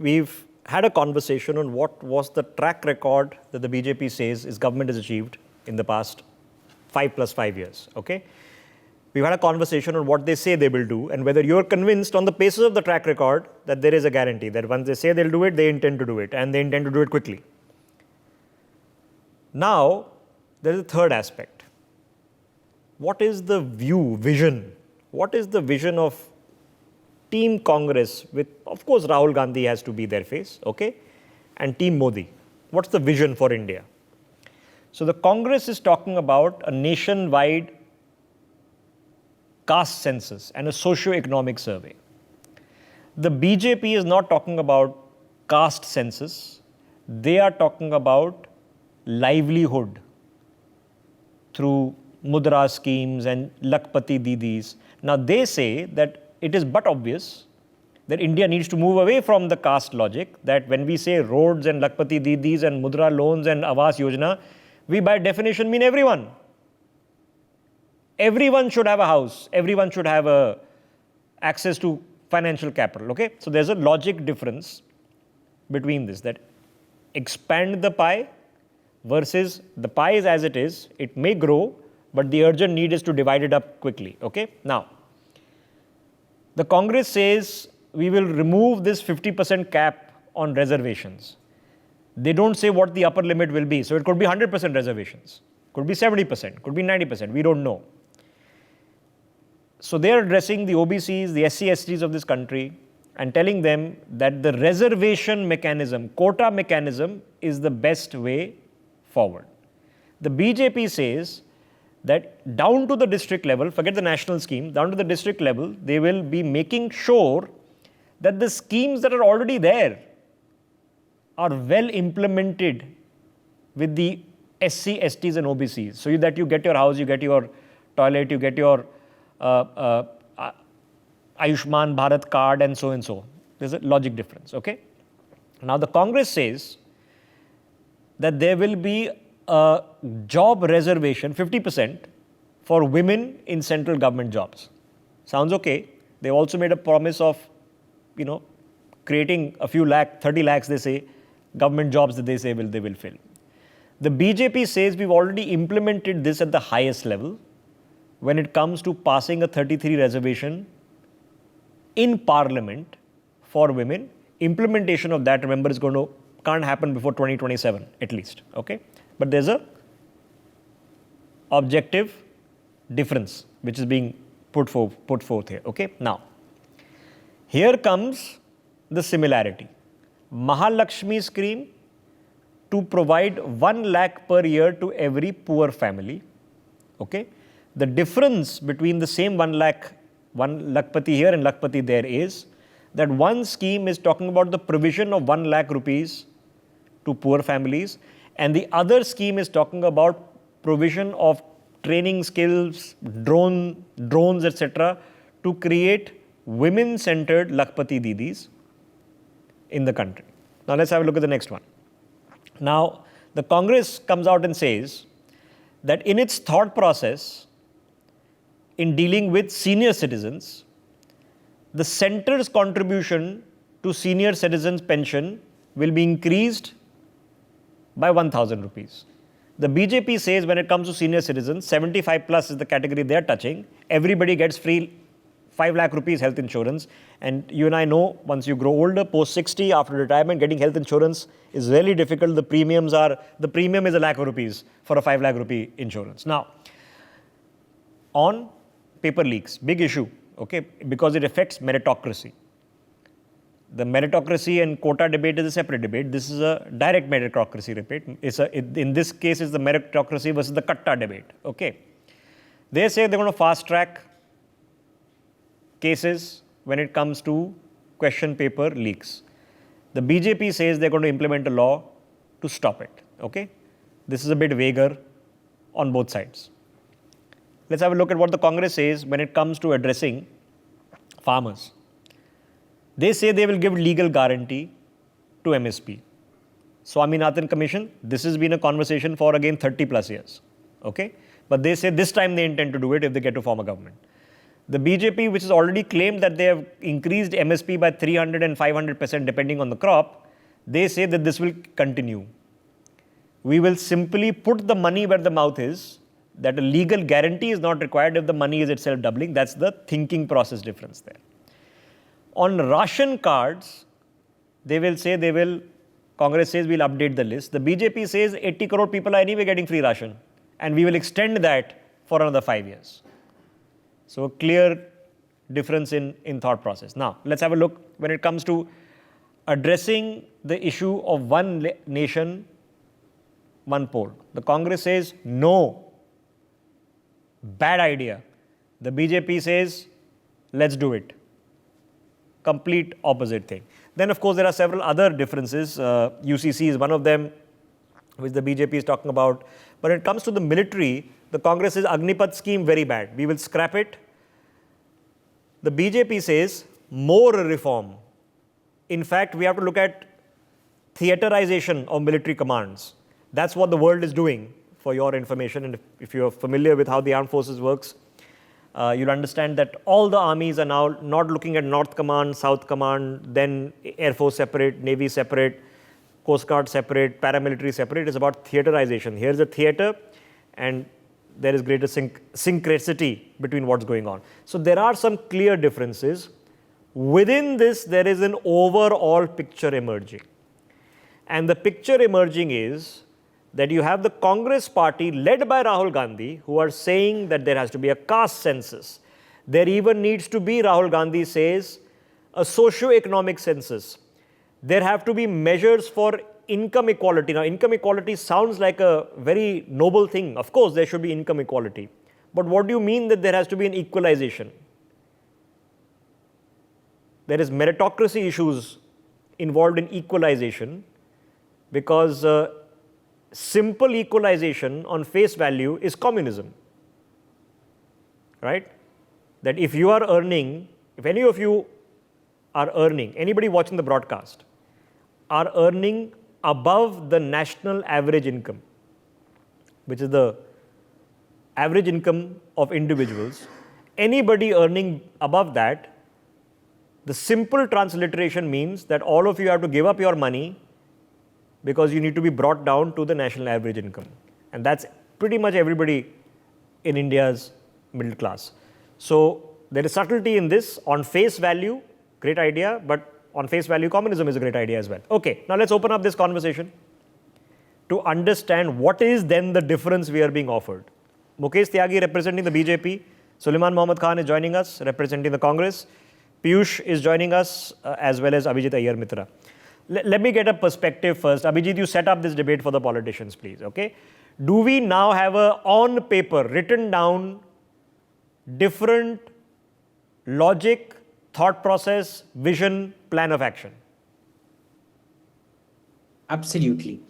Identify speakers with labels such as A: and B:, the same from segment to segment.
A: we've had a conversation on what was the track record that the BJP says its government has achieved in the past 5+5 years, okay? We've had a conversation on what they say they will do and whether you're convinced on the basis of the track record that there is a guarantee that once they say they'll do it, they intend to do it and they intend to do it quickly. Now, there is a third aspect. What is the vision? What is the vision of Team Congress with, of course, Rahul Gandhi has to be their face, okay? And Team Modi. What's the vision for India? So the Congress is talking about a nationwide caste census and a socio-economic survey. The BJP is not talking about caste census. They are talking about livelihood through mudra schemes and Lakpati Didis. Now they say that it is but obvious that India needs to move away from the caste logic, that when we say roads and Lakpati Didis and mudra loans and Awas Yojana, we by definition mean everyone. Everyone should have a house. Everyone should have access to financial capital, okay? So there's a logic difference between this, that expand the pie versus the pie is as it is. It may grow, but the urgent need is to divide it up quickly, okay? Now, the Congress says we will remove this 50% cap on reservations. They don't say what the upper limit will be. So it could be 100% reservations, could be 70%, could be 90%. We don't know. So they are addressing the OBCs, the SC, STs of this country and telling them that the reservation mechanism, quota mechanism is the best way forward. The BJP says that down to the district level, forget the national scheme, down to the district level, they will be making sure that the schemes that are already there are well implemented with the SC, STs and OBCs. So that you get your house, you get your toilet, you get your Ayushman Bharat card and so and so. There's a logic difference, okay? Now the Congress says that there will be a job reservation, 50% for women in central government jobs. Sounds okay. They've also made a promise of, creating a few 30 lakhs, they say, government jobs that they say they will fill. The BJP says we've already implemented this at the highest level when it comes to passing a 33 reservation in Parliament for women. Implementation of that, remember, can't happen before 2027 at least, okay? But there's a objective difference which is being put forth here, okay? Now, here comes the similarity. Mahalakshmi scheme to provide 1 lakh per year to every poor family, okay? The difference between the same 1 Lakpati here and Lakpati there is that one scheme is talking about the provision of 1 lakh rupees to poor families, and the other scheme is talking about provision of training skills, drones, etc., to create women-centered Lakpati Didis in the country. Now let's have a look at the next one. Now, the Congress comes out and says that in its thought process in dealing with senior citizens, the centre's contribution to senior citizens' pension will be increased by 1,000 rupees. The BJP says when it comes to senior citizens, 75 plus is the category they are touching. Everybody gets free 5 lakh rupees health insurance. And you and I know, once you grow older, post 60, after retirement, getting health insurance is really difficult. The premium is a lakh rupees for a 5 lakh rupee insurance. Now, on paper leaks, big issue, okay, because it affects meritocracy. The meritocracy and quota debate is a separate debate. This is a direct meritocracy debate. In this case, it's the meritocracy versus the katta debate, okay. They say they're going to fast track cases when it comes to question paper leaks. The BJP says they're going to implement a law to stop it, okay. This is a bit vaguer on both sides. Let's have a look at what the Congress says when it comes to addressing farmers. They say they will give legal guarantee to MSP. Swaminathan Commission, this has been a conversation for again 30 plus years, okay? But they say this time they intend to do it if they get to form a government. The BJP, which has already claimed that they have increased MSP by 300 and 500% depending on the crop, they say that this will continue. We will simply put the money where the mouth is, that a legal guarantee is not required if the money is itself doubling. That's the thinking process difference there. On ration cards, they will say Congress says we'll update the list. The BJP says 80 crore people are anyway getting free ration, and we will extend that for another 5 years. So a clear difference in thought process. Now, let's have a look when it comes to addressing the issue of one nation, one poll. The Congress says no, bad idea. The BJP says let's do it. Complete opposite thing. Then, of course, there are several other differences. UCC is one of them, which the BJP is talking about. But when it comes to the military, the Congress says Agnipath scheme very bad. We will scrap it. The BJP says more reform. In fact, we have to look at theaterization of military commands. That's what the world is doing, for your information. And if you're familiar with how the armed forces works, you'll understand that all the armies are now not looking at North Command, South Command, then Air Force separate, Navy separate, Coast Guard separate, paramilitary separate. It's about theaterization. Here's a theater, and there is greater syncreticity between what's going on. So there are some clear differences. Within this, there is an overall picture emerging. And the picture emerging is that you have the Congress party led by Rahul Gandhi, who are saying that there has to be a caste census. There even needs to be, Rahul Gandhi says, a socio-economic census. There have to be measures for income equality. Now, income equality sounds like a very noble thing. Of course, there should be income equality. But what do you mean that there has to be an equalization? There is meritocracy issues involved in equalization, because simple equalization on face value is communism, right? That if you are earning, if any of you are earning, anybody watching the broadcast, are earning above the national average income, which is the average income of individuals, anybody earning above that, the simple transliteration means that all of you have to give up your money because you need to be brought down to the national average income. And that's pretty much everybody in India's middle class. So there is subtlety in this. On face value, great idea, but on face value, communism is a great idea as well. Okay, now let's open up this conversation to understand what is then the difference we are being offered. Mukesh Tyagi representing the BJP, Suleiman Mohammad Khan is joining us representing the Congress, Piyush is joining us as well as Abhijit Iyer Mitra. Let me get a perspective first. Abhijit, you set up this debate for the politicians, please, okay? Do we now have a on paper, written down, different logic, thought process, vision, plan of action?
B: Absolutely.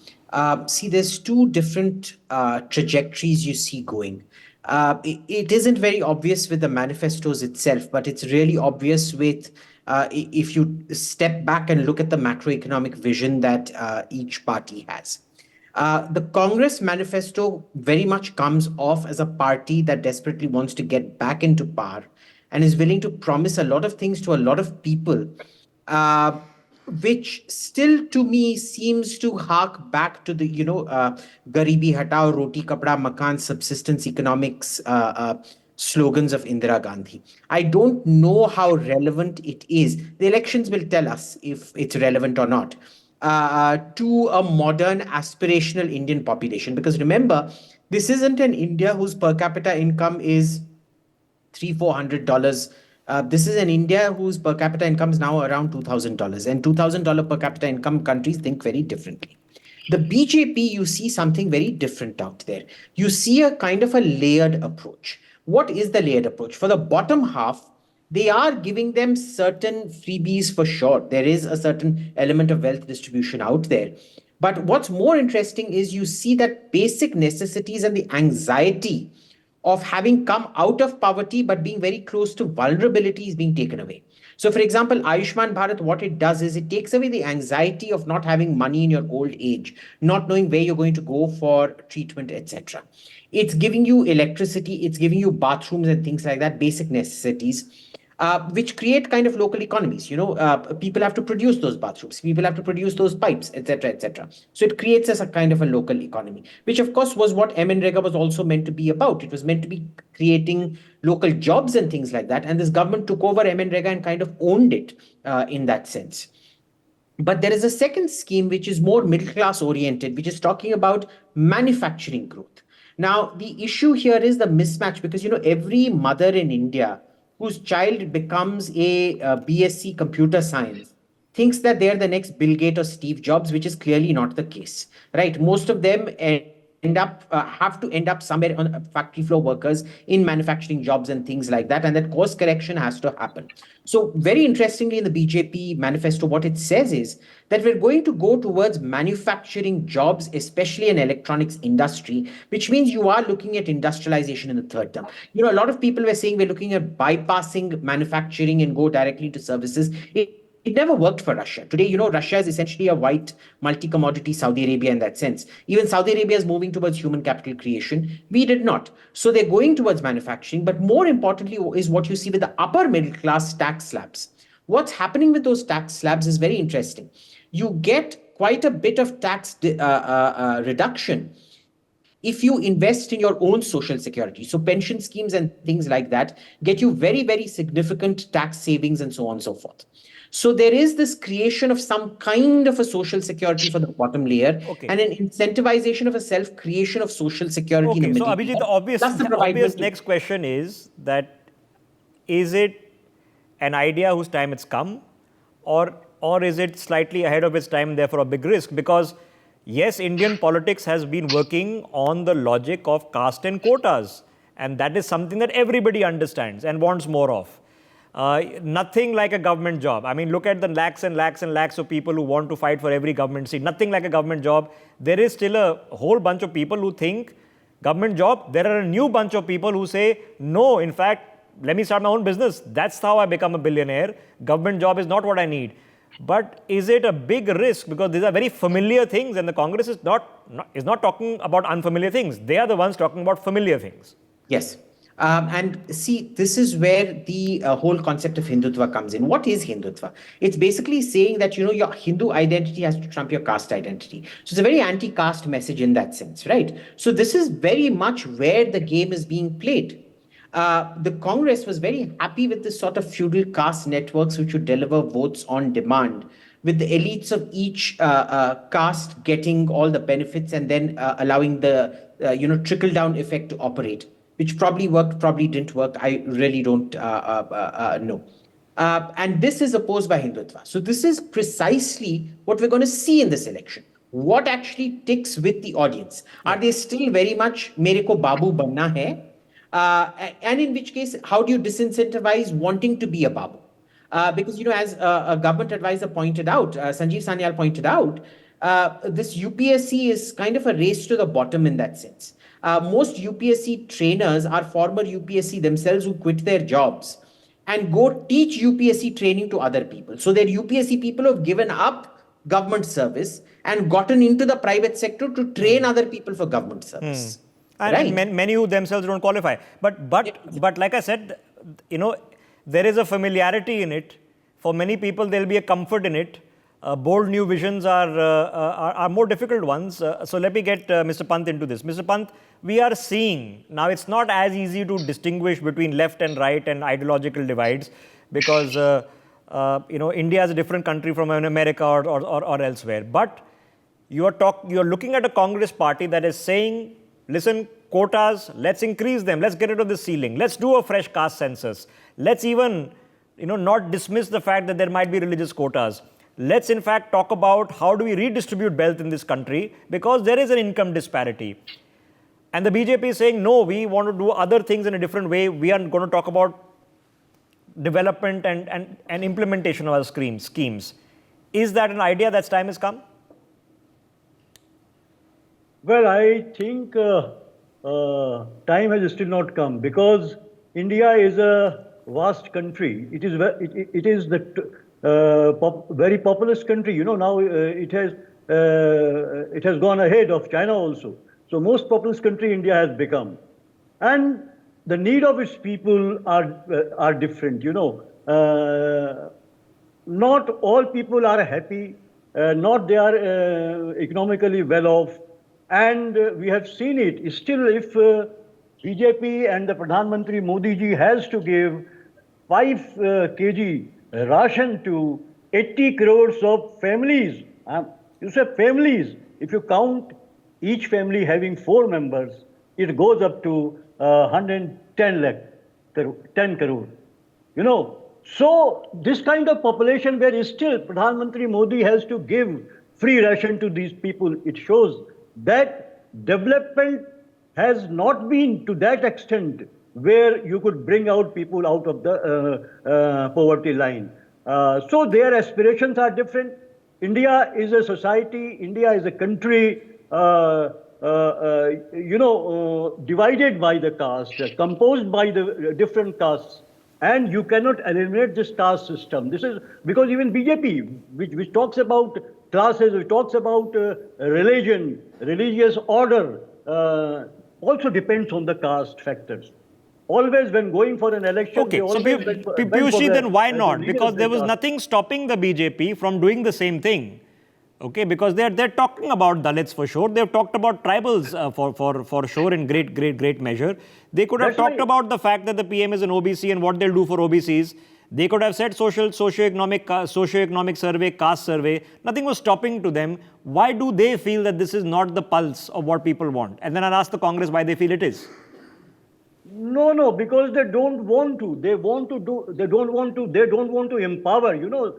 B: See, there's two different trajectories you see going. It isn't very obvious with the manifestos itself, but it's really obvious with if you step back and look at the macroeconomic vision that each party has. The Congress manifesto very much comes off as a party that desperately wants to get back into power and is willing to promise a lot of things to a lot of people, which still to me seems to hark back to the, Garibi Hatao, Roti Kapda Makan, subsistence economics slogans of Indira Gandhi. I don't know how relevant it is. The elections will tell us if it's relevant or not. To a modern aspirational Indian population. Because remember, this isn't an India whose per capita income is $300-400. This is an India whose per capita income is now around $2,000, and $2,000 per capita income countries think very differently. The BJP, you see something very different out there. You see a kind of a layered approach. What is the layered approach? For the bottom half, they are giving them certain freebies for sure. There is a certain element of wealth distribution out there. But what's more interesting is you see that basic necessities and the anxiety of having come out of poverty but being very close to vulnerability is being taken away. So, for example, Ayushman Bharat, what it does is it takes away the anxiety of not having money in your old age, not knowing where you're going to go for treatment, etc. It's giving you electricity, it's giving you bathrooms and things like that, basic necessities, which create kind of local economies. People have to produce those bathrooms, people have to produce those pipes, etc., etc. So it creates as a kind of a local economy, which of course was what MNREGA was also meant to be about. It was meant to be creating local jobs and things like that. And this government took over MNREGA and kind of owned it in that sense. But there is a second scheme which is more middle class oriented, which is talking about manufacturing growth. Now, the issue here is the mismatch because, every mother in India whose child becomes a, BSc computer science thinks that they're the next Bill Gates or Steve Jobs, which is clearly not the case, right? Most of them have to end up somewhere on factory floor workers in manufacturing jobs and things like that, and that course correction has to happen. So very interestingly, in the BJP manifesto, what it says is that we're going to go towards manufacturing jobs, especially in electronics industry, which means you are looking at industrialization in the third term. A lot of people were saying we're looking at bypassing manufacturing and go directly to services. It never worked for Russia. Today, Russia is essentially a white multi-commodity Saudi Arabia in that sense. Even Saudi Arabia is moving towards human capital creation. We did not. So they're going towards manufacturing. But more importantly is what you see with the upper middle class tax slabs. What's happening with those tax slabs is very interesting. You get quite a bit of tax reduction if you invest in your own social security. So pension schemes and things like that get you very, very significant tax savings and so on and so forth. So there is this creation of some kind of a social security for the bottom layer
A: Okay.
B: and an incentivization of a self-creation of social security in the
A: Okay, so
B: middle
A: Abhijit,
B: layer.
A: the obvious,
B: Plus the
A: the obvious
B: providement.
A: next question is it an idea whose time it's come, or is it slightly ahead of its time, therefore a big risk? Because yes, Indian politics has been working on the logic of caste and quotas, and that is something that everybody understands and wants more of. Nothing like a government job. I mean, look at the lakhs and lakhs and lakhs of people who want to fight for every government seat. Nothing like a government job. There is still a whole bunch of people who think government job. There are a new bunch of people who say, no, in fact, let me start my own business. That's how I become a billionaire. Government job is not what I need. But is it a big risk? Because these are very familiar things, and the Congress is not talking about unfamiliar things. They are the ones talking about familiar things.
B: Yes. And see, this is where the whole concept of Hindutva comes in. What is Hindutva? It's basically saying that, your Hindu identity has to trump your caste identity. So it's a very anti-caste message in that sense, right? So this is very much where the game is being played. The Congress was very happy with this sort of feudal caste networks which would deliver votes on demand, with the elites of each caste getting all the benefits and then allowing the trickle down effect to operate, which probably worked, probably didn't work. I really don't know. And this is opposed by Hindutva. So this is precisely what we're going to see in this election. What actually ticks with the audience? Are they still very much mere ko babu banna hai? And in which case, how do you disincentivize wanting to be a babu? Because, as a government advisor pointed out, Sanjeev Sanyal pointed out, this UPSC is kind of a race to the bottom in that sense. Most UPSC trainers are former UPSC themselves who quit their jobs and go teach UPSC training to other people. So they're UPSC people who have given up government service and gotten into the private sector to train other people for government service.
A: And many who themselves don't qualify. But like I said, there is a familiarity in it. For many people, there'll be a comfort in it. Bold new visions are more difficult ones. So let me get Mr. Pant into this. Mr. Pant, we are seeing, now it's not as easy to distinguish between left and right and ideological divides because, India is a different country from America or elsewhere. But you're looking at a Congress party that is saying, listen, quotas, let's increase them. Let's get rid of the ceiling. Let's do a fresh caste census. Let's even, not dismiss the fact that there might be religious quotas. Let's in fact talk about how do we redistribute wealth in this country because there is an income disparity. And the BJP is saying, no, we want to do other things in a different way. We are going to talk about development and implementation of our schemes. Is that an idea that's time has come?
C: Well, I think time has still not come because India is a vast country. It is the very populous country. You know, now it has gone ahead of China also. So most populous country India has become, and the need of its people are different. You know, not all people are happy. Not they are economically well off, and we have seen it. Still, if BJP and the Pradhan Mantri Modi ji has to give 5 kg ration to 80 crores of families. You say families. If you count each family having 4 members, it goes up to 110 lakh, 10 crore. You know, so this kind of population where still Pradhan Mantri Modi has to give free ration to these people, it shows that development has not been to that extent where you could bring out people out of the poverty line. So their aspirations are different. India is a society, India is a country, divided by the caste, composed by the different castes. And you cannot eliminate this caste system. This is because even BJP, which talks about classes, which talks about religion, religious order, also depends on the caste factors. Always when going for an election,
A: Okay, so Piyushji, then why not? Because there was nothing stopping the BJP from doing the same thing. Okay, because they're talking about Dalits for sure. They've talked about tribals for sure in great measure. They could have talked about the fact that the PM is an OBC and what they'll do for OBCs. They could have said socio-economic survey, caste survey. Nothing was stopping to them. Why do they feel that this is not the pulse of what people want? And then I'll ask the Congress why they feel it is.
C: No, because they don't want to. They don't want to empower. You know,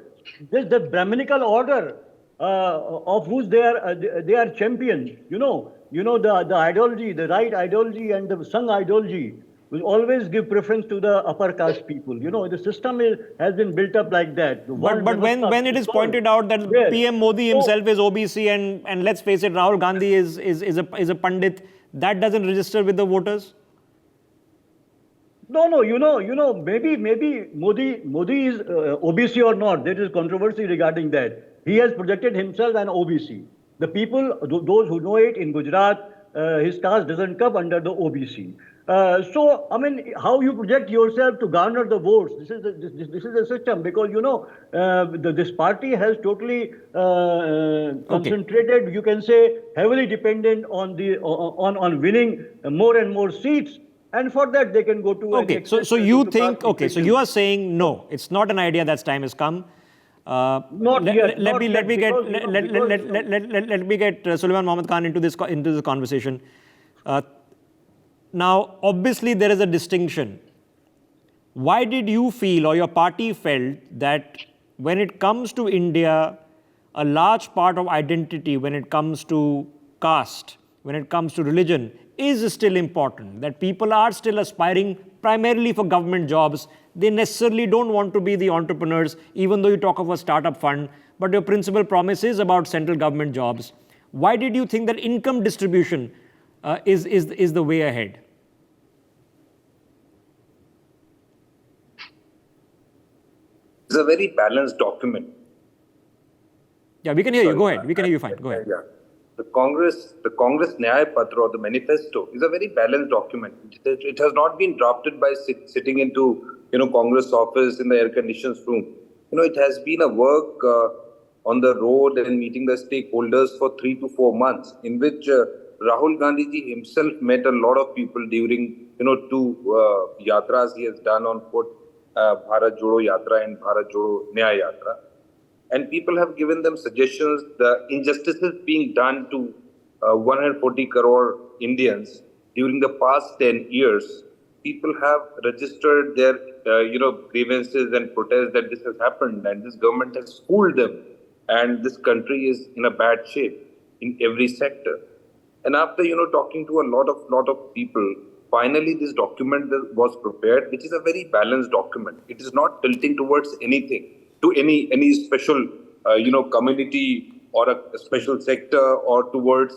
C: this the Brahminical order of whose they are champions. You know the ideology, the right ideology and the Sangh ideology will always give preference to the upper caste people. You know, the system has been built up like that.
A: But when it is pointed out that PM Modi himself is OBC and let's face it, Rahul Gandhi is a Pandit, that doesn't register with the voters?
C: No, you know, maybe Modi is OBC or not. There is controversy regarding that. He has projected himself an OBC. The people, those who know it in Gujarat, his caste doesn't come under the OBC. So, I mean, how you project yourself to garner the votes? This is the system, because you know this party has totally concentrated. You can say heavily dependent on on winning more and more seats. And for that, they can go to...
A: Okay, so you think... Okay, so you are saying, no, it's not an idea that's time has come.
C: Not yet.
A: Let me get Sulaiman Mohammad Khan into this conversation. Now, obviously, there is a distinction. Why did you feel, or your party felt, that when it comes to India, a large part of identity, when it comes to caste, when it comes to religion, is still important, that people are still aspiring primarily for government jobs? They necessarily don't want to be the entrepreneurs, even though you talk of a startup fund, but your principal promise is about central government jobs. Why did you think that income distribution is the way ahead?
D: It's a very balanced document.
A: Yeah, we can hear you. Go ahead. We can hear you fine. Go ahead.
D: Yeah. The Congress Nyaya Patra, or the manifesto, is a very balanced document. It has not been drafted by sitting into Congress office in the air-conditioned room. It has been a work on the road and meeting the stakeholders for 3 to 4 months, in which Rahul Gandhi ji himself met a lot of people during 2 yatras he has done on foot, Bharat Jodo Yatra and Bharat Jodo Nyaya Yatra. And people have given them suggestions, the injustices being done to 140 crore Indians during the past 10 years. People have registered their, grievances and protests that this has happened and this government has fooled them. And this country is in a bad shape in every sector. And after, talking to a lot of people, finally this document was prepared, which is a very balanced document. It is not tilting towards anything, to any special, community or a special sector, or towards,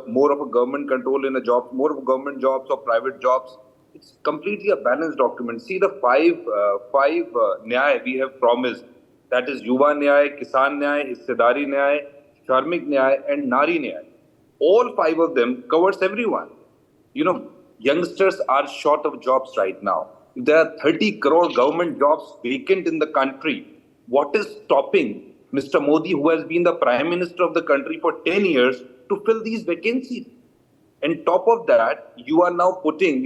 D: more of a government control in a job, more of government jobs or private jobs. It's completely a balanced document. See the five Nyaya we have promised. That is Yuva Nyaya, Kisan Nyaya, Hissedari Nyaya, Sharmik Nyaya and Nari Nyaya. All five of them covers everyone. Youngsters are short of jobs right now. There are 30 crore government jobs vacant in the country. What is stopping Mr. Modi, who has been the Prime Minister of the country for 10 years, to fill these vacancies? And top of that, you are now putting,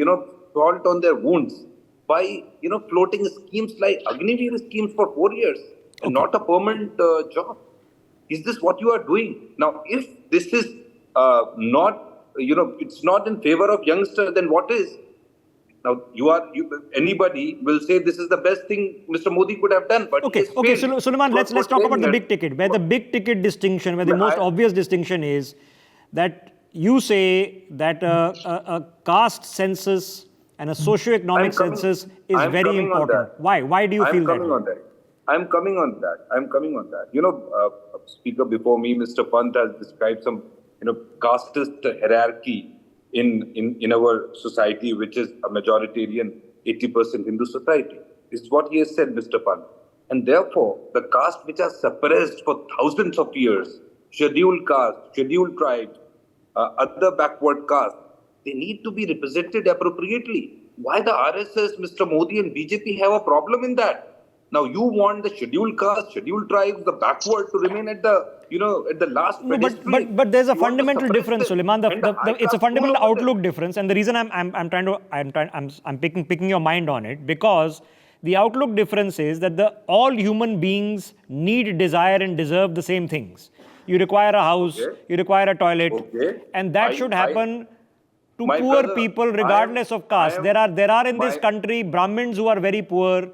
D: salt on their wounds by, floating schemes like Agniveer schemes for 4 years and not a permanent job. Is this what you are doing? Now, if this is not, it's not in favor of youngsters, then what is? Now, anybody will say this is the best thing Mr. Modi could have done. But
A: Okay, Suleiman, let's talk about the big ticket. Where the big ticket distinction, where the most obvious distinction is that you say that a caste census and a socio-economic census is very important. Why? Why do you feel that?
D: I'm coming on that. Speaker before me, Mr. Pant, has described some, casteist hierarchy in our society, which is a majoritarian 80% Hindu society. This is what he has said, Mr. Pant. And therefore, the caste which are suppressed for thousands of years, scheduled caste, scheduled tribes, other backward castes, they need to be represented appropriately. Why the RSS, Mr. Modi and BJP have a problem in that? Now you want the scheduled caste, scheduled tribes, the backward to remain at the, at the last.
A: No, but there's a fundamental difference, Suleiman. It's a fundamental outlook difference, and the reason I'm picking your mind on it, because the outlook difference is that all human beings need, desire, and deserve the same things. You require a house, you require a toilet, and that should happen to poor people regardless of caste. There are in this country Brahmins who are very poor.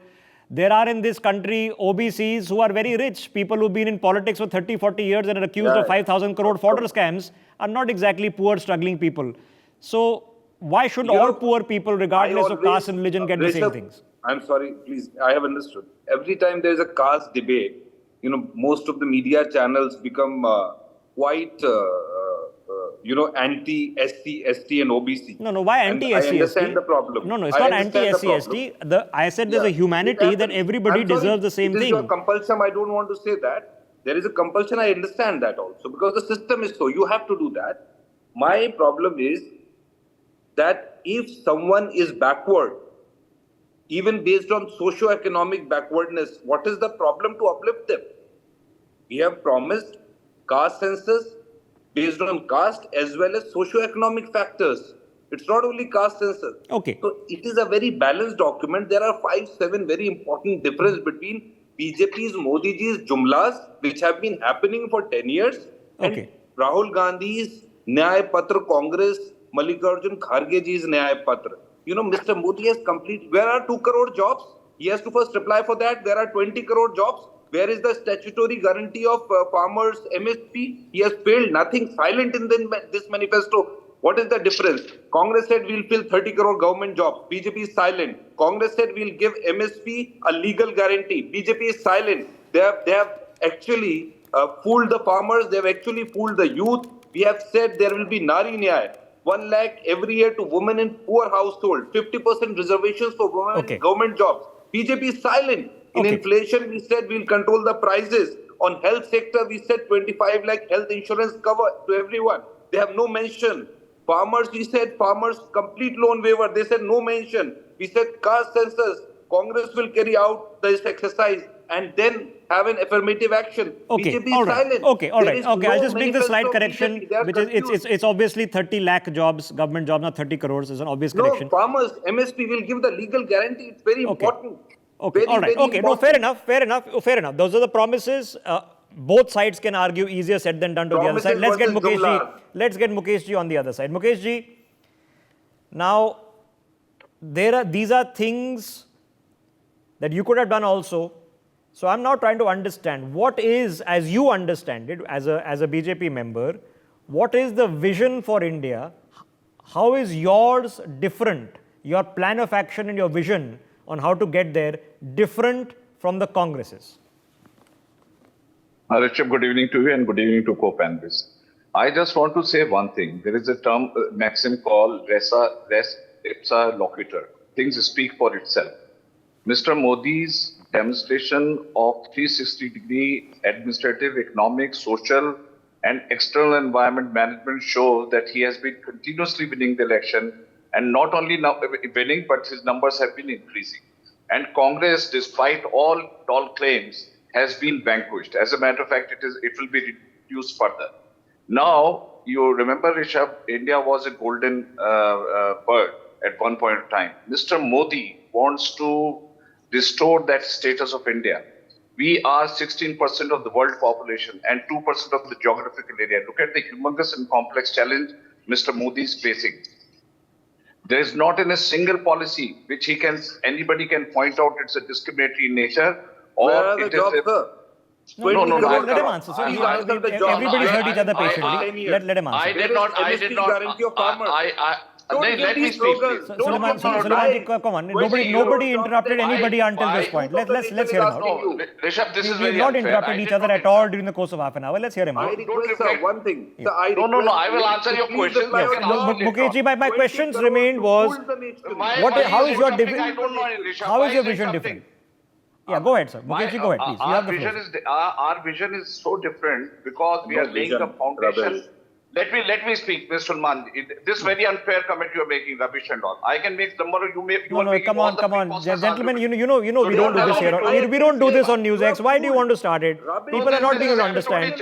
A: There are in this country OBCs who are very rich. People who've been in politics for 30, 40 years and are accused of 5,000 crore fodder scams are not exactly poor, struggling people. So why should all poor people, regardless of caste and religion, get the same things?
D: I'm sorry, please, I have understood. Every time there is a caste debate, most of the media channels become quite, anti-SC, ST and OBC.
A: No, why anti-SC, ST?
D: I understand the problem.
A: No, it's not anti-SC, ST. I said there's a humanity that everybody deserves the same thing.
D: It is your compulsion. I don't want to say that. There is a compulsion. I understand that also, because the system is so. You have to do that. My problem is that if someone is backward, even based on socio-economic backwardness, what is the problem to uplift them? We have promised caste census based on caste as well as socio-economic factors. It's not only caste census.
A: Okay.
D: So it is a very balanced document. There are 5-7 very important differences between BJP's, Modiji's jumlas, which have been happening for 10 years, and Rahul Gandhi's Nyaya Patra Congress, Mallikarjun Khargeji's Nyaya Patra. Mr. Modi has where are 2 crore jobs? He has to first apply for that. There are 20 crore jobs. Where is the statutory guarantee of farmers' MSP? He has failed. Nothing. Silent in this manifesto. What is the difference? Congress said we'll fill 30 crore government jobs. BJP is silent. Congress said we'll give MSP a legal guarantee. BJP is silent. They have actually fooled the farmers. They have actually fooled the youth. We have said there will be Nari Nyaya. 1 lakh every year to women in poor household. 50% reservations for women in government jobs. BJP is silent. In inflation, we said we'll control the prices. On health sector, we said 25 lakh health insurance cover to everyone. They have no mention. Farmers, we said farmers complete loan waiver. They said no mention. We said caste census. Congress will carry out this exercise and then have an affirmative action. BJP is silent.
A: I'll just bring the slight correction, which is it's obviously 30 lakh jobs, government jobs, not 30 crores. Is an obvious correction.
D: No, farmers, MSP will give the legal guarantee. It's very important.
A: Fair enough. Those are the promises. Both sides can argue, easier said than done to the other side. Let's get Mukesh ji on the other side. Mukesh ji, now these are things that you could have done also. So I'm now trying to understand what is, as you understand it, as a BJP member, what is the vision for India? How is yours different? Your plan of action and your vision on how to get there different from the Congress's?
E: Rishabh, good evening to you and good evening to co-panelists. I just want to say one thing. There is a term, maxim called res ipsa loquitur. Things speak for itself. Mr. Modi's demonstration of 360-degree administrative, economic, social, and external environment management shows that he has been continuously winning the election, and not only now winning, but his numbers have been increasing. And Congress, despite all claims, has been vanquished. As a matter of fact, it will be reduced further. Now, you remember, Rishabh, India was a golden bird at one point in time. Mr. Modi wants to restore that status of India. We are 16% of the world population and 2% of the geographical area. Look at the humongous and complex challenge Mr. Modi is facing. There is not in a single policy which anybody can point out it's a discriminatory in nature, or
D: Where are the
E: it
D: jobs,
E: is
D: sir?
E: No,
A: let him answer. So everybody's heard each other patiently. Let him answer.
E: I did not.
D: Guarantee of farmers.
E: Let me speak, please.
A: Suleiman, come on. Nobody interrupted anybody until this point. Let's hear him out.
E: No, Rishabh, this is
A: We've
E: very
A: not
E: unfair.
A: interrupted each other at all during the course of half an hour. Let's hear him
D: I
A: out.
D: request, sir, one thing. Sir, I
E: No,
D: request
E: I will
D: you
E: answer
D: to
E: your
D: please
E: questions.
D: reply
E: Yes,
D: on
E: no,
D: our
A: Mukherjee, my
D: 20
A: questions
D: crore
A: remained
D: to
A: was,
D: fool the nation.
A: how is your
E: I don't know, Rishabh.
A: how
E: Why
A: is your
E: is it
A: vision
E: something?
A: different? Yeah, go ahead, sir. Mukherjee, go ahead, please. You have the floor.
E: Our vision is so different because we
D: No
E: are laying
D: vision,
E: the foundation.
D: rubbish.
E: Let me speak, Mr. Salman. This very unfair comment you are making, rubbish and all. I can make number. You are making
A: Come
E: all
A: on,
E: the
A: gentlemen.
E: arguments.
A: You know, we don't do this here. We don't do this on NewsX. Why do you want to start it? People are not being able to understand.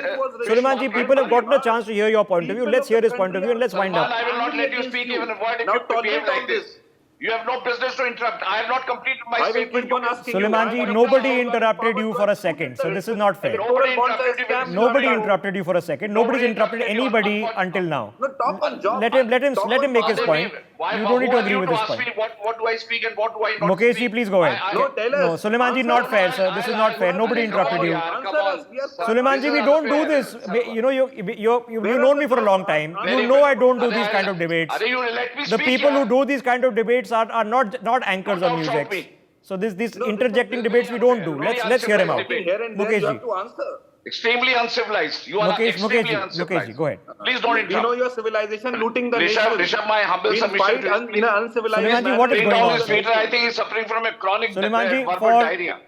A: Suleimanji, people have gotten a chance to hear your point of view. Let's hear his point of view and let's wind
E: Salman,
A: up.
E: I will not let you speak even a word if
D: Now
E: you behave
D: tolerate all
E: like this. You have no business to interrupt. I have not completed my
D: I will
E: statement.
D: keep on asking you.
A: Suleimanji, nobody interrupted you for a second, so this is not fair.
E: Nobody interrupted you.
A: Nobody interrupted you for a second. Nobody's interrupted anybody until now.
D: No, talk on job.
A: Let him make his point. You don't need to agree with his point.
E: What do I speak and what do I not
A: Mukherjee,
E: speak?
A: please go ahead.
D: No, tell us.
A: No, Suleimanji,
D: Answer
A: not
D: us.
A: fair, sir. This is not fair. Nobody interrupted you.
D: Answer us. We are
A: Suleimanji, we don't do this. You know, you've known me for a long time. You know I don't do these kind of debates. The people who do these kind of debates are not anchors on NewsX. So these interjecting debates we don't do. Let's hear him out.
D: here and there. You have
A: Mukherjee.
D: to answer.
E: Extremely uncivilized. You are extremely uncivilized.
A: Mukherjee, go ahead.
E: Please don't
D: We know
E: interrupt.
D: your civilization looting the nation.
E: Rishabh, my humble
D: We'll
E: submission
D: fight
E: to you.
D: in an uncivilized
A: Suleimanji,
D: manner.
A: what is
E: Bring
A: going
E: down
A: on,
E: his
A: sir?
E: tweeter. I think he's suffering from a chronic
A: Suleimanji,
E: verbal diarrhea.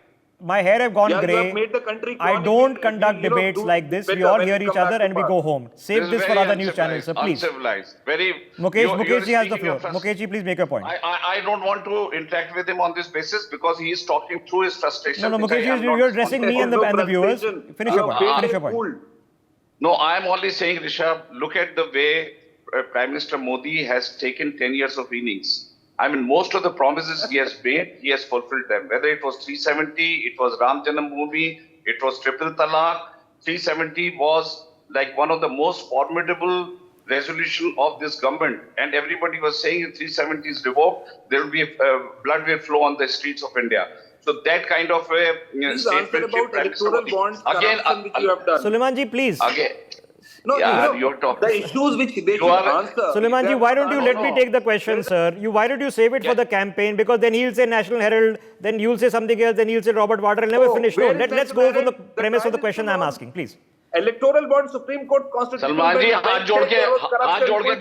A: my hair have gone
D: Yeah, you have
A: grey.
D: made the country
A: I
D: chronic,
A: don't conduct
D: you know,
A: debates
D: do
A: like this. We
D: better
A: all
D: when
A: hear
D: you
A: each
D: come
A: other
D: back
A: and
D: to
A: we
D: power.
A: go home. Save this for
E: very
A: other news channels, sir, please.
E: Uncivilized. Very.
A: Mukherjee has the
E: speaking
A: floor.
E: of
A: Mukherjee, please make your point.
E: I don't want to interact with him on this basis because he is talking through his frustration.
A: No,
E: which I
A: Mukherjee,
E: am not
A: you're addressing me and
E: responding
A: the viewers.
D: frustration.
A: Finish
D: You
A: your
D: have
A: point.
D: been
A: Finish your point.
D: fooled.
E: No, I am only saying, Rishabh, look at the way Prime Minister Modi has taken 10 years of innings. I mean, most of the promises he has made, he has fulfilled them. Whether it was 370, it was Ram Janambhoomi, it was Triple Talaq. 370 was like one of the most formidable resolution of this government. And everybody was saying if 370 is revoked, there will be a blood will flow on the streets of India. So that kind of a
D: Please answer
E: statement.
D: about electoral bonds,
E: Again,
D: corruption which you have done.
A: Suleimanji, please.
E: Again.
D: No,
E: Yeah,
D: you
E: you're
D: know,
E: talking.
D: the issues which they should
E: are-
D: answer.
A: Suleimanji,
D: they
A: why
D: have
A: don't you
D: not
A: let
D: answered.
A: me take the question, sir? Why don't you save it for the campaign? Because then he'll say National Herald, then you'll say something else, then he'll say Robert Wada. I'll never
D: Oh,
A: finish. No,
D: where is
A: let's
D: National
A: go from the
D: Herald?
A: premise of the
D: The
A: question I'm
D: private
A: asking, please.
D: Electoral bond, Supreme Court constitution.
E: Salman ji
D: bench
E: हाथ जोड़
D: said
E: के
D: there was corruption.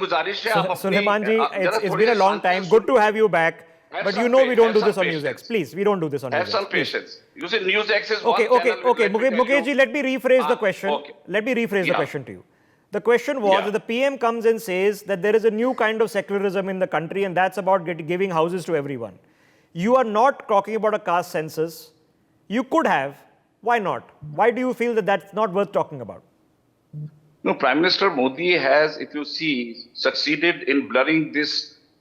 E: गुजारिश है आप अपनी
A: Suleimanji,
E: जरा
A: it's
E: थोड़ी
A: been a
E: C
A: long
E: Shanti
A: time.
E: से
A: Good to have you back.
E: Have
A: But
E: some
A: you know we don't
E: have
A: do
E: some
A: this on
E: patience.
A: NewsX. Please, we don't do this on
E: have
A: NewsX.
E: some
A: Please.
E: patience. You see, NewsX is one
A: Okay.
E: channel.
A: Mukherjee, let me rephrase the question.
E: okay.
A: Let me rephrase the
E: Yeah.
A: question to you. The question was
E: Yeah.
A: that the PM comes and says that there is a new kind of secularism in the country and that's about giving houses to everyone. You are not talking about a caste census. You could have. Why not? Why do you feel that that's not worth talking about?
E: No, Prime Minister Modi has, if you see, succeeded in blurring this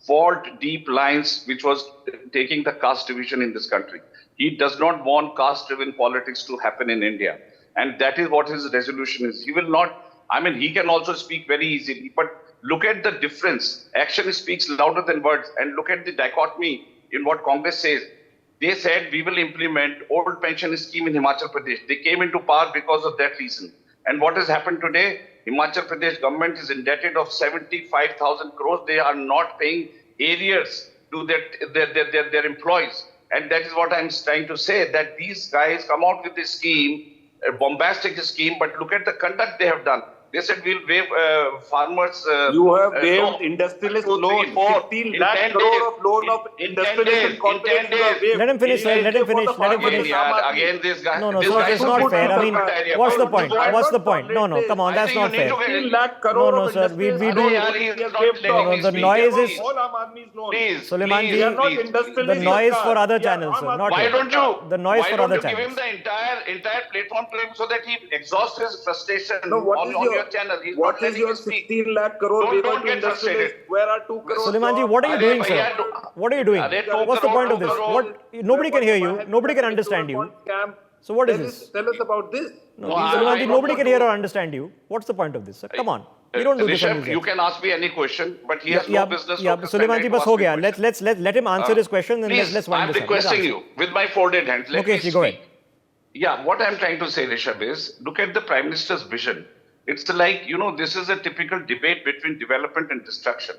E: fault deep lines which was taking the caste division in this country. He does not want caste-driven politics to happen in India. And that is what his resolution is. He will not, I mean, he can also speak very easily, but look at the difference. Action speaks louder than words. And look at the dichotomy in what Congress says. They said we will implement old pension scheme in Himachal Pradesh. They came into power because of that reason. And what has happened today? Himachal Pradesh government is indebted of 75,000 crores. They are not paying arrears to their employees. And that is what I'm trying to say, that these guys come out with a scheme, a bombastic scheme, but look at the conduct they have done. They said we'll waive farmers.
D: You have waived
E: loan.
D: industrialist
E: 1, 2, 3,
D: loan,
E: 4.
D: 16
E: In
D: lakh
E: 10
D: crore
E: days.
D: of loan of
E: In 10
D: industrialists
E: days.
D: and corporates
E: In 10
D: you have
E: days.
D: waived.
A: Let him finish, sir. Let him finish. Let him finish.
E: Again, this guy.
A: No,
E: this
A: sir,
E: guy
A: it's
E: is
A: not
E: so
A: fair. I mean,
E: good.
A: what's the
E: Why
A: point?
E: don't you
A: What's the
E: tolerate
A: point? No, no,
E: this?
A: come on,
E: I
A: that's
E: think
A: not
E: you need
A: fair.
E: to
D: 16 lakh crore
A: No,
D: of
A: sir, we
D: industrialists
A: do-
E: Yaar, he
D: we
E: is
D: have
E: not
D: waived
E: letting
D: off.
E: me
A: the
E: speak.
A: noise is-
D: All Aam Aadmi's loan.
E: Please,
A: Sulaiman
E: please,
A: ji,
D: We are not
E: please.
D: industrialists.
A: the noise
D: Sarkar.
A: for other
D: We are
A: channels,
D: Aam
A: sir,
D: Aadmi
A: not
E: Why
A: here.
E: don't you?
A: The noise
E: why
A: for
E: don't
A: other
E: you give
A: channels.
E: him the entire platform to him so that he exhausts his frustration
D: No,
E: on your channel? He's
D: what
E: not
D: is
E: letting
D: your
E: me speak.
D: 16 lakh crore
E: Don't
D: waiver to
E: get frustrated.
D: industrialists? Where are 2 crore?
A: Sulaiman ji, what are you
E: Arey
A: doing,
E: bhaiya,
A: sir? What are you doing?
E: Arey, 2
A: What's the
E: crore,
A: point of
E: 2
A: this?
E: crore.
A: What? Nobody can hear you. Nobody can understand you. So what is this?
D: Tell us about this.
A: No,
E: No, I
A: Sulaiman ji,
E: don't
A: nobody
E: want
A: can
E: to-
A: hear or understand you. What's the point of this, sir? Come on. We don't do this on
E: Rishabh,
A: NewsX.
E: you can ask me any question, but he has no business to
A: Sulaiman ji, bas ho gaya. Let him answer his question and
E: Please,
A: let's wind
E: I'm
A: this up. Let's
E: requesting
A: answer.
E: you with my folded hands. Let
A: Mukesh
E: me
A: ji, go
E: speak.
A: ahead.
E: Yeah, what I'm trying to say, Rishabh, is look at the Prime Minister's vision. It's like, this is a typical debate between development and destruction.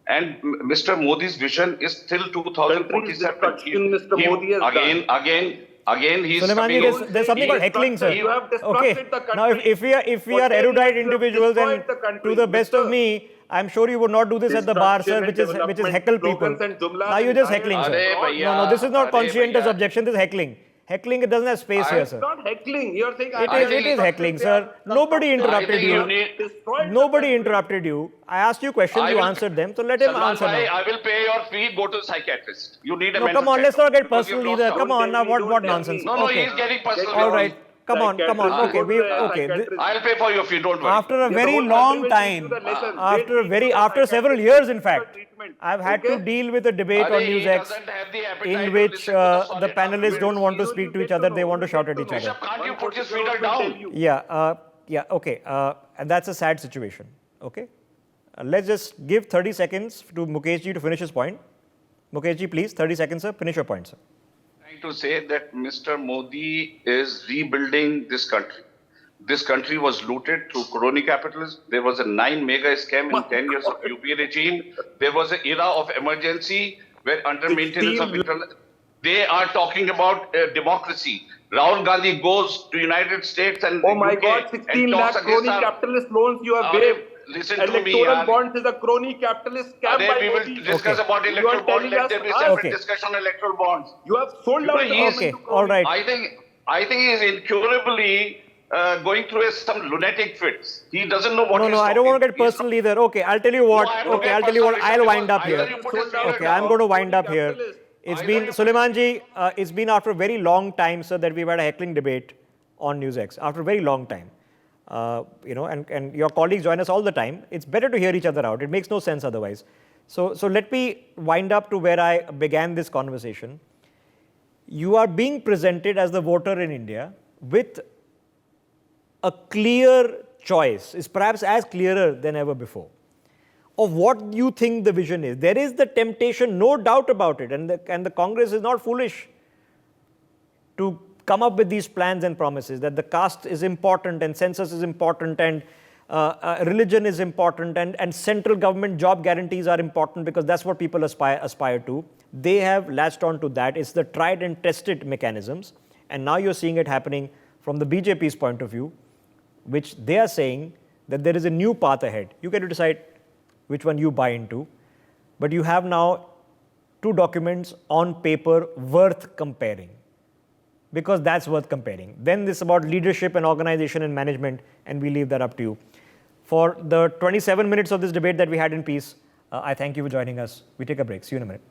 E: And Mr. Modi's vision is till
D: Country's
E: 2047.
D: destruction Mr. Modi has
E: Again, he's
A: Sulaiman ji,
E: coming.
A: there's something called heckling, sir.
D: You have
A: Okay.
D: destructed the country.
A: Now, if we are
D: For 10
A: erudite
D: years you have
A: individuals and
D: destroyed the country,
A: to the best of
D: Mr.
A: me, I'm sure you would not do this at the bar, sir,
D: Destruction and
A: which is
D: development
A: heckle people.
D: slogans and jumlas
A: Now you're
D: and
A: just
D: diets.
A: heckling, sir.
E: Arey bhaiya,
A: No, this is not
E: arey
A: conscientious
E: bhaiya.
A: objection. This is heckling. Heckling, it doesn't have space here,
D: It's
A: sir.
D: not heckling. You're saying
A: It is heckling, sir. Nobody interrupted
E: I think
A: you.
E: you need-
A: Nobody interrupted you. I asked you questions,
E: I
A: you
E: will-
A: answered them. So let him
E: Salman
A: answer
E: bhai,
A: now.
E: I will pay your fee. Go to psychiatrist. You need a
A: No,
E: mental
A: come on, let's
E: checkup
A: not get
E: because you've
A: personal
E: lost
A: either.
E: out.
A: Come on, now
D: Don't
A: what
D: tell me.
A: nonsense?
E: No,
A: Okay.
E: he's getting personal.
A: All right. Come on. Okay.
E: I'll pay for your fee. Don't worry.
A: After a very long time, after several years, in fact, I've had to deal with a debate on
E: Arey, he
A: NewsX
E: doesn't have the appetite
A: in
E: to
A: which
E: listen to the
A: the
E: solid
A: panelists
E: arguments.
A: don't want to speak to each other. They want to shout at each other.
E: Rishabh, can't you put his feeder down?
A: Yeah. Okay. And that's a sad situation. Okay. Let's just give 30 seconds to Mukesh ji to finish his point. Mukesh ji, please, 30 seconds, sir. Finish your point, sir.
E: Trying to say that Mr. Modi is rebuilding this country. This country was looted through crony capitalism. There was a 9 mega scam in 10 years of UP regime. There was an era of emergency where under maintenance of internal... They are talking about democracy. Rahul Gandhi goes to United States and
D: Oh my
E: UK
D: God, 16
E: and
D: lakh
E: talks
D: crony
E: against our...
D: capitalist loans you have
E: Arey,
D: waived.
E: listen to me,
D: Electoral
E: yaar.
D: bonds is a crony capitalist scam
E: Arey,
D: by
E: we will
D: Modi.
E: discuss
A: Okay.
E: about
D: You are
E: electoral bonds.
D: telling
E: Let
D: us
E: there be
D: us-
E: separate
A: Okay.
E: discussion on electoral bonds.
D: You have sold
E: You
D: out
E: know,
D: the
E: he is-
D: government to
A: Okay.
D: crony.
A: All right.
E: I think he is incurably going through some lunatic fits. He doesn't know what he's
A: No, I don't want to get
E: talking.
A: personal either. Okay, I'll tell you what.
E: No, I don't
A: Okay,
E: get
A: I'll tell you what.
E: personal,
A: I'll wind up
E: either
A: here.
E: you put his feeder
A: Okay, I'm
E: down.
A: going to wind up here.
D: Capitalist.
A: It's
E: Either
A: been,
E: you-
A: Sulaiman ji, it's been after a very long time, sir, that we've had a heckling debate on NewsX. After a very long time. And your colleagues join us all the time. It's better to hear each other out. It makes no sense otherwise. So let me wind up to where I began this conversation. You are being presented as the voter in India with a clear choice, is perhaps as clearer than ever before, of what you think the vision is. There is the temptation, no doubt about it, and the Congress is not foolish to come up with these plans and promises that the caste is important and census is important and religion is important and central government job guarantees are important because that's what people aspire to. They have latched on to that. It's the tried and tested mechanisms. And now you're seeing it happening from the BJP's point of view, which they are saying that there is a new path ahead. You get to decide which one you buy into. But you have now two documents on paper worth comparing, because that's worth comparing. Then this is about leadership and organization and management, and we leave that up to you. For the 27 minutes of this debate that we had in peace, I thank you for joining us. We take a break. See you in a minute.